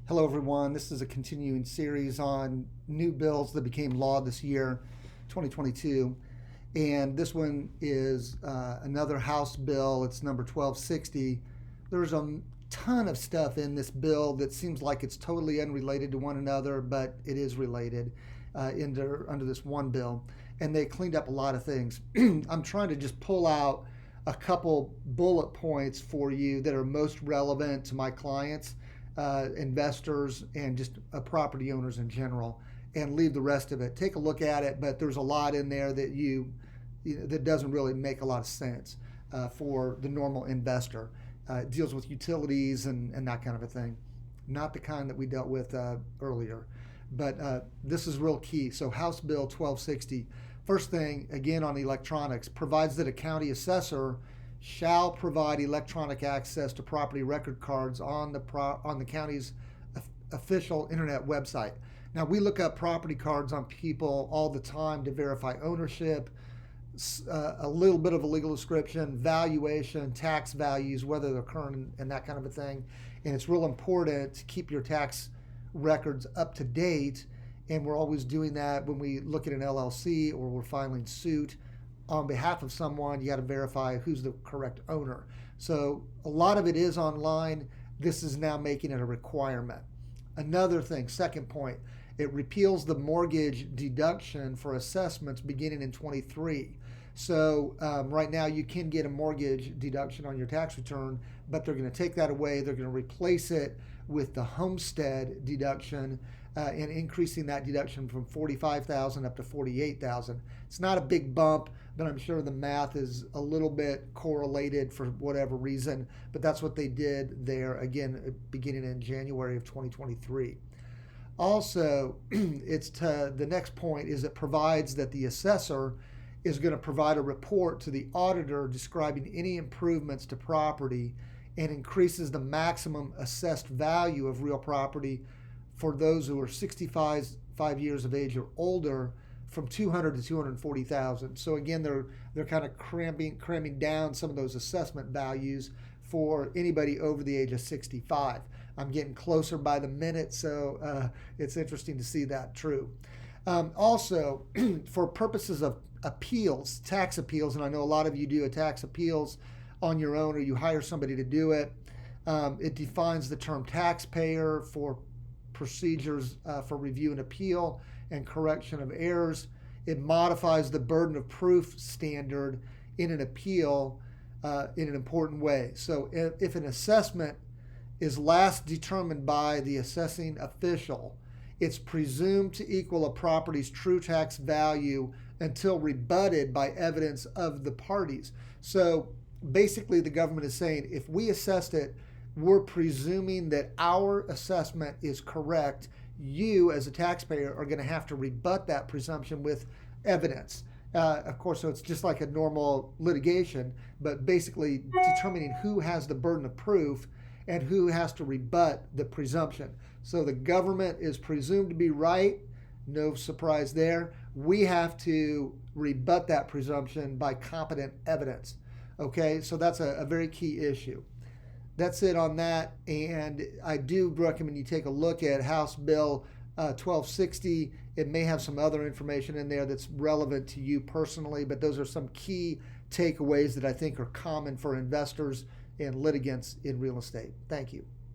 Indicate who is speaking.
Speaker 1: Hello, everyone. This is a continuing series on new bills that became law this year, 2022. And this one is another House bill. It's number 1260. There's a ton of stuff in this bill that seems like it's totally unrelated to one another, but it is related under this one bill. And they cleaned up a lot of things. I'm trying to just pull out a couple bullet points for you that are most relevant to my clients, investors, and just property owners in general, and leave the rest of it. Take a look at it, but there's a lot in there that doesn't really make a lot of sense for the normal investor. It deals with utilities and that kind of a thing, not the kind that we dealt with earlier. But this is real key. So House Bill 1260. First thing, again on electronics, provides that a county assessor shall provide electronic access to property record cards on the county's official internet website. Now, we look up property cards on people all the time to verify ownership, a little bit of a legal description, valuation, tax values, whether they're current, and that kind of a thing. And it's real important to keep your tax records up to date. And we're always doing that when we look at an LLC or we're filing suit on behalf of someone. You got to verify who's the correct owner. So a lot of it is online. This is now making it a requirement. Another thing, second point, it repeals the mortgage deduction for assessments beginning in 23. So right now you can get a mortgage deduction on your tax return, but they're going to take that away. They're going to replace it with the homestead deduction, and increasing that deduction from $45,000 up to $48,000. It's not a big bump, but I'm sure the math is a little bit correlated for whatever reason. But that's what they did there, again, beginning in January of 2023. Also, the next point is it provides that the assessor is going to provide a report to the auditor describing any improvements to property, and increases the maximum assessed value of real property for those who are 65 years of age or older from $200,000 to $240,000. So again, they're kind of cramming down some of those assessment values for anybody over the age of 65. I'm getting closer by the minute, so it's interesting to see that true. Also, for purposes of appeals, tax appeals, and I know a lot of you do a tax appeals on your own or you hire somebody to do it, it defines the term taxpayer for procedures for review and appeal and correction of errors. It modifies the burden of proof standard in an appeal in an important way. So if an assessment is last determined by the assessing official, it's presumed to equal a property's true tax value until rebutted by evidence of the parties. So basically the government is saying if we assessed it, we're presuming that our assessment is correct. You, as a taxpayer, are going to have to rebut that presumption with evidence. Of course, so it's just like a normal litigation, but basically determining who has the burden of proof and who has to rebut the presumption. So the government is presumed to be right. No surprise there. We have to rebut that presumption by competent evidence. Okay, so that's a very key issue. That's it on that, and I do recommend you take a look at House Bill 1260. It may have some other information in there that's relevant to you personally, but those are some key takeaways that I think are common for investors and litigants in real estate. Thank you.